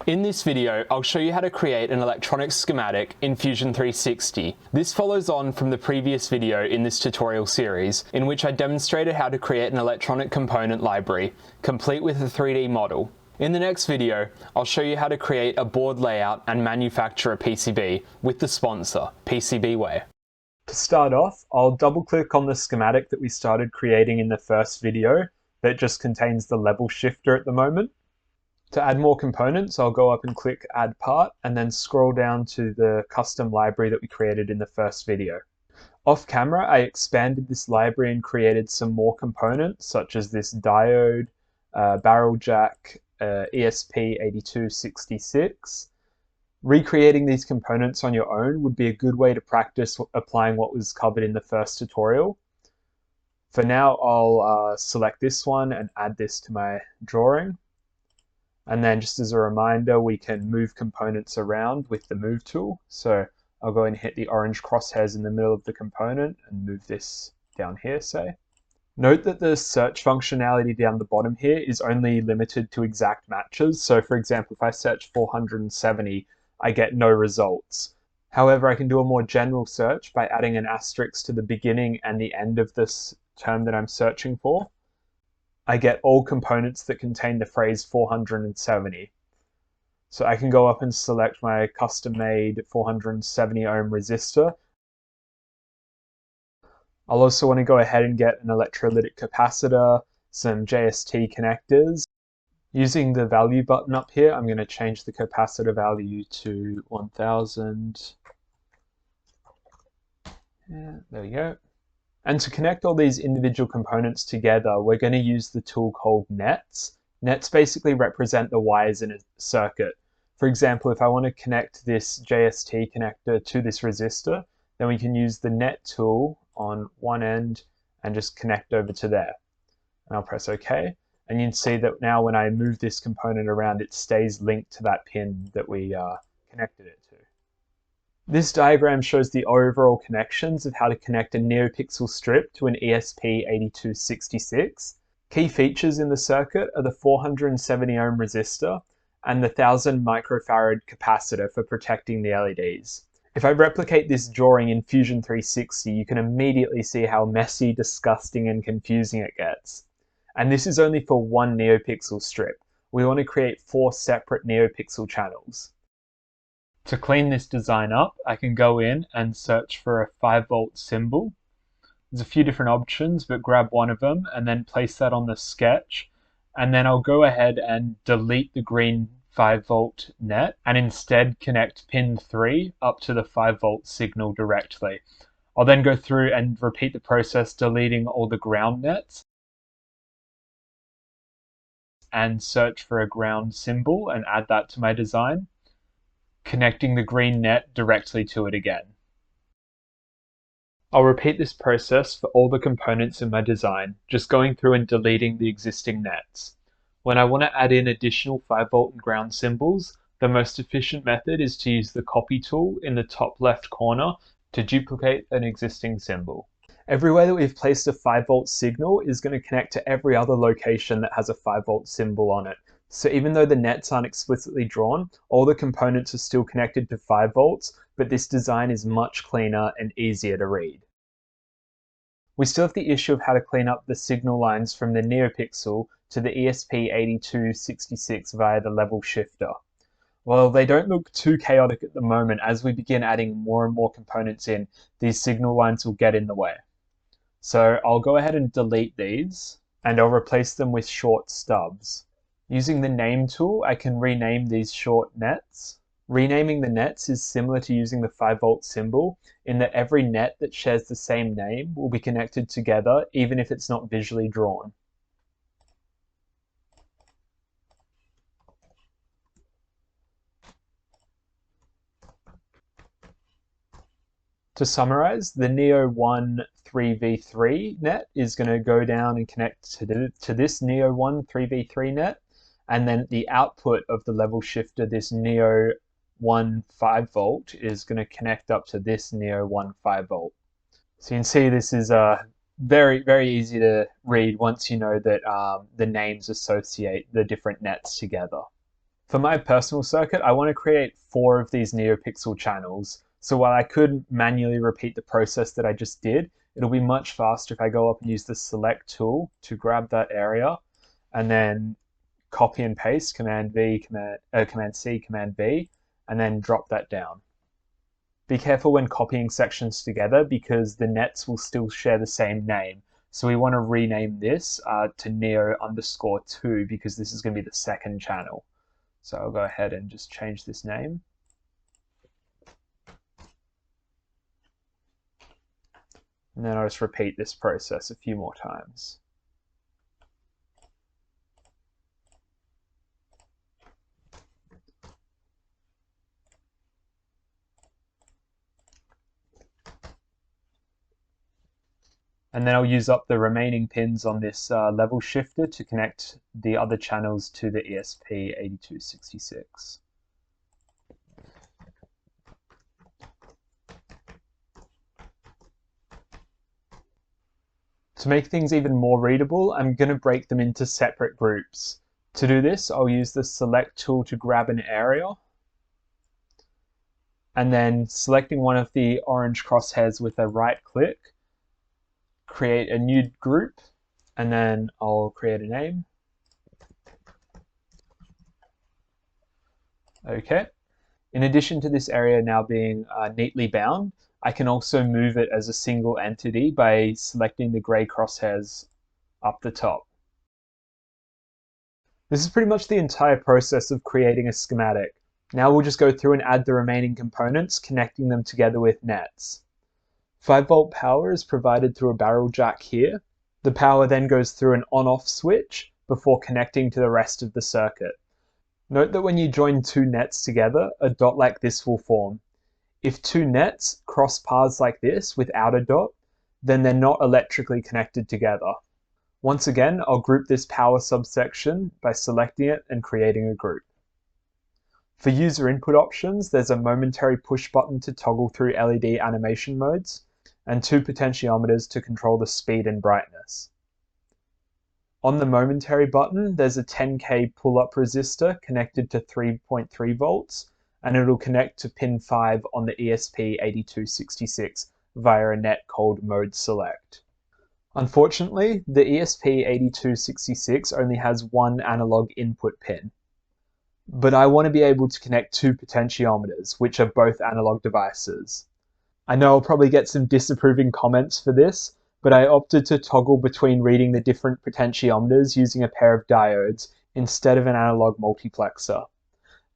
In this video, I'll show you how to create an electronic schematic in Fusion 360. This follows on from the previous video in this tutorial series, in which I demonstrated how to create an electronic component library, complete with a 3D model. In the next video, I'll show you how to create a board layout and manufacture a PCB with the sponsor, PCBWare. To start off, I'll double-click on the schematic that we started creating in the first video that just contains the level shifter at the moment. To add more components, I'll go up and click Add Part and then scroll down to the custom library that we created in the first video. Off camera, I expanded this library and created some more components such as this diode, barrel jack, ESP8266. Recreating these components on your own would be a good way to practice applying what was covered in the first tutorial. For now, I'll select this one and add this to my drawing. And then just as a reminder, we can move components around with the move tool. So I'll go and hit the orange crosshairs in the middle of the component and move this down here, say. Note that the search functionality down the bottom here is only limited to exact matches. So for example, if I search 470, I get no results. However, I can do a more general search by adding an asterisk to the beginning and the end of this term that I'm searching for. I get all components that contain the phrase 470. So I can go up and select my custom-made 470 ohm resistor. I'll also want to go ahead and get an electrolytic capacitor, some JST connectors. Using the value button up here, I'm going to change the capacitor value to 1000. Yeah, there we go. And to connect all these individual components together, we're going to use the tool called nets. Nets basically represent the wires in a circuit. For example, if I want to connect this JST connector to this resistor, then we can use the net tool on one end and just connect over to there. And I'll press OK. And you can see that now when I move this component around, it stays linked to that pin that we connected it to. This diagram shows the overall connections of how to connect a NeoPixel strip to an ESP8266. Key features in the circuit are the 470 ohm resistor and the 1000 microfarad capacitor for protecting the LEDs. If I replicate this drawing in Fusion 360, you can immediately see how messy, disgusting, and confusing it gets. And this is only for one NeoPixel strip. We want to create 4 separate NeoPixel channels. To clean this design up, I can go in and search for a 5-volt symbol. There's a few different options, but grab one of them and then place that on the sketch. And then I'll go ahead and delete the green 5-volt net and instead connect pin 3 up to the 5-volt signal directly. I'll then go through and repeat the process, deleting all the ground nets and search for a ground symbol and add that to my design, connecting the green net directly to it again. I'll repeat this process for all the components in my design, just going through and deleting the existing nets. When I want to add in additional 5-volt and ground symbols, the most efficient method is to use the copy tool in the top left corner to duplicate an existing symbol. Everywhere that we've placed a 5-volt signal is going to connect to every other location that has a 5-volt symbol on it. So even though the nets aren't explicitly drawn, all the components are still connected to 5 volts, but this design is much cleaner and easier to read. We still have the issue of how to clean up the signal lines from the NeoPixel to the ESP8266 via the level shifter. While they don't look too chaotic at the moment, as we begin adding more and more components in, these signal lines will get in the way. So I'll go ahead and delete these, and I'll replace them with short stubs. Using the name tool, I can rename these short nets. Renaming the nets is similar to using the 5-volt symbol in that every net that shares the same name will be connected together even if it's not visually drawn. To summarize, the Neo1 3v3 net is going to go down and connect to this Neo1 3v3 net, and then the output of the level shifter, this Neo1 5-volt, is going to connect up to this Neo1 5-volt. So you can see this is very, very easy to read once you know that the names associate the different nets together. For my personal circuit, I want to create 4 of these NeoPixel channels. So while I could manually repeat the process that I just did, it'll be much faster if I go up and use the select tool to grab that area and then copy and paste, Command V, Command C, Command V, and then drop that down. Be careful when copying sections together because the nets will still share the same name. So we want to rename this to neo_2 because this is going to be the second channel. So I'll go ahead and just change this name. And then I'll just repeat this process a few more times. And then I'll use up the remaining pins on this level shifter to connect the other channels to the ESP8266. To make things even more readable, I'm going to break them into separate groups. To do this, I'll use the select tool to grab an area, and then selecting one of the orange crosshairs with a right click, create a new group, and then I'll create a name. Okay. In addition to this area now being neatly bound, I can also move it as a single entity by selecting the gray crosshairs up the top. This is pretty much the entire process of creating a schematic. Now we'll just go through and add the remaining components, connecting them together with nets. 5-volt power is provided through a barrel jack here. The power then goes through an on-off switch before connecting to the rest of the circuit. Note that when you join 2 nets together, a dot like this will form. If 2 nets cross paths like this without a dot, then they're not electrically connected together. Once again, I'll group this power subsection by selecting it and creating a group. For user input options, there's a momentary push button to toggle through LED animation modes, and 2 potentiometers to control the speed and brightness. On the momentary button, there's a 10K pull-up resistor connected to 3.3 volts, and it'll connect to pin 5 on the ESP8266 via a net called Mode Select. Unfortunately, the ESP8266 only has 1 analog input pin, but I want to be able to connect 2 potentiometers, which are both analog devices. I know I'll probably get some disapproving comments for this, but I opted to toggle between reading the different potentiometers using a pair of diodes instead of an analog multiplexer.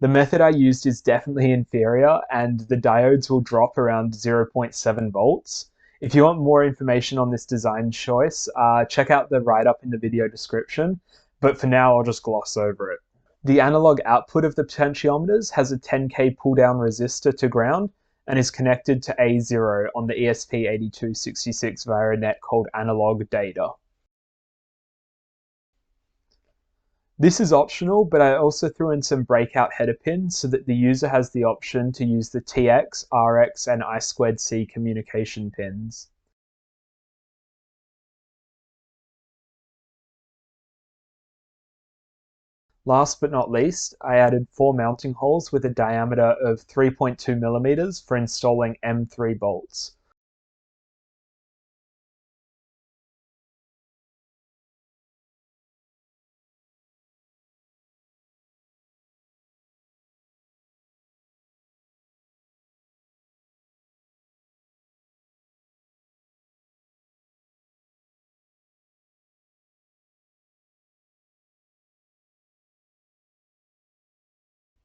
The method I used is definitely inferior, and the diodes will drop around 0.7 volts. If you want more information on this design choice, check out the write-up in the video description, but for now I'll just gloss over it. The analog output of the potentiometers has a 10K pull-down resistor to ground, and is connected to A0 on the ESP8266 via a net called analog data. This is optional, but I also threw in some breakout header pins so that the user has the option to use the TX, RX, and I2C communication pins. Last but not least, I added 4 mounting holes with a diameter of 3.2 millimeters for installing M3 bolts.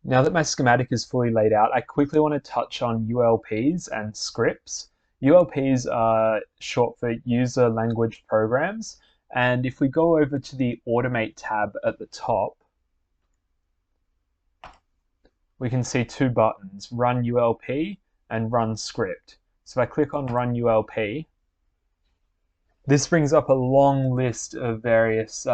Now that my schematic is fully laid out, I quickly want to touch on ULPs and scripts. ULPs are short for User Language Programs, and if we go over to the Automate tab at the top, we can see 2 buttons, Run ULP and Run Script. So if I click on Run ULP, this brings up a long list of various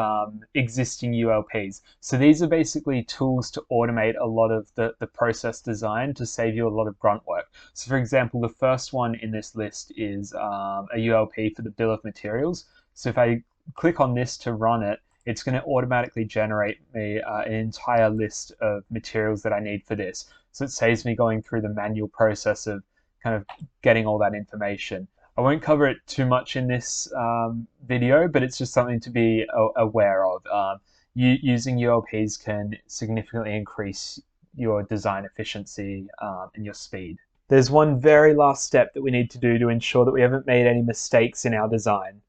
existing ULPs. So these are basically tools to automate a lot of the process design to save you a lot of grunt work. So for example, the first one in this list is a ULP for the bill of materials. So if I click on this to run it, it's going to automatically generate me an entire list of materials that I need for this. So it saves me going through the manual process of kind of getting all that information. I won't cover it too much in this video, but it's just something to be aware of. Using ULPs can significantly increase your design efficiency and your speed. There's one very last step that we need to do to ensure that we haven't made any mistakes in our design.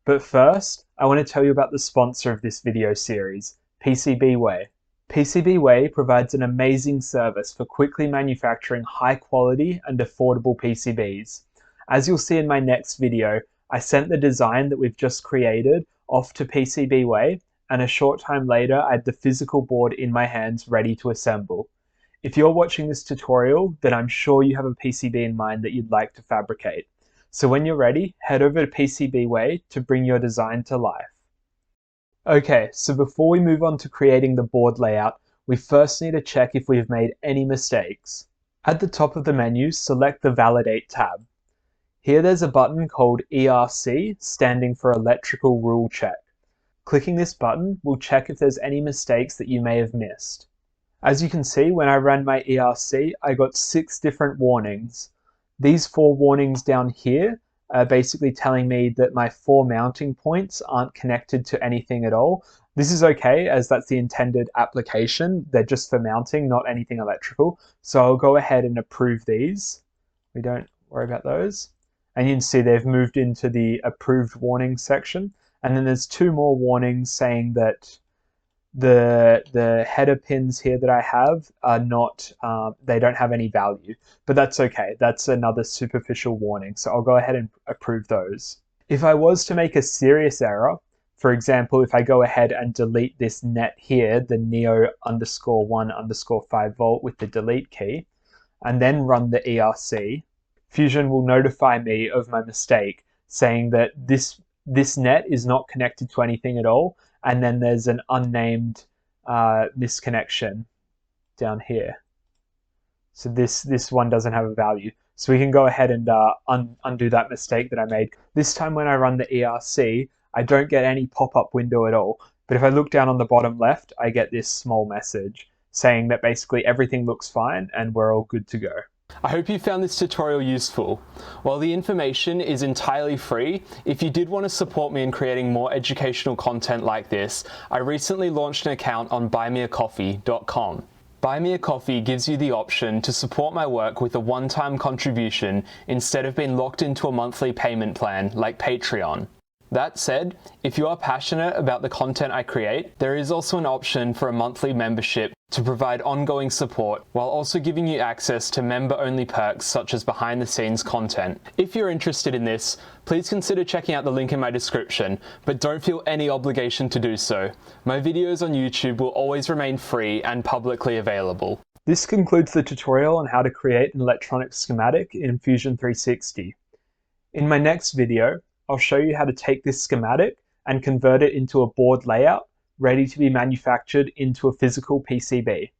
But first, I want to tell you about the sponsor of this video series, PCB Way. PCB Way provides an amazing service for quickly manufacturing high quality and affordable PCBs. As you'll see in my next video, I sent the design that we've just created off to PCB Way, and a short time later I had the physical board in my hands ready to assemble. If you're watching this tutorial, then I'm sure you have a PCB in mind that you'd like to fabricate. So when you're ready, head over to PCB Way to bring your design to life. Okay, so before we move on to creating the board layout, we first need to check if we've made any mistakes. At the top of the menu, select the Validate tab. Here there's a button called ERC, standing for Electrical Rule Check. Clicking this button will check if there's any mistakes that you may have missed. As you can see, when I ran my ERC, I got 6 different warnings. These 4 warnings down here are basically telling me that my 4 mounting points aren't connected to anything at all. This is okay, as that's the intended application. They're just for mounting, not anything electrical. So I'll go ahead and approve these. We don't worry about those. And you can see they've moved into the approved warning section. And then there's 2 more warnings saying that the header pins here that I have are not, they don't have any value, but that's okay. That's another superficial warning. So I'll go ahead and approve those. If I was to make a serious error, for example, if I go ahead and delete this net here, the neo_1_5 volt with the delete key, and then run the ERC, Fusion will notify me of my mistake, saying that this net is not connected to anything at all, and then there's an unnamed misconnection down here. So this one doesn't have a value. So we can go ahead and undo that mistake that I made. This time when I run the ERC, I don't get any pop-up window at all. But if I look down on the bottom left, I get this small message saying that basically everything looks fine and we're all good to go. I hope you found this tutorial useful. While the information is entirely free, if you did want to support me in creating more educational content like this, I recently launched an account on buymeacoffee.com. Buy Me a Coffee gives you the option to support my work with a one-time contribution instead of being locked into a monthly payment plan like Patreon. That said, if you are passionate about the content I create, there is also an option for a monthly membership to provide ongoing support while also giving you access to member-only perks such as behind-the-scenes content. If you're interested in this, please consider checking out the link in my description, but don't feel any obligation to do so. My videos on YouTube will always remain free and publicly available. This concludes the tutorial on how to create an electronic schematic in Fusion 360. In my next video, I'll show you how to take this schematic and convert it into a board layout ready to be manufactured into a physical PCB.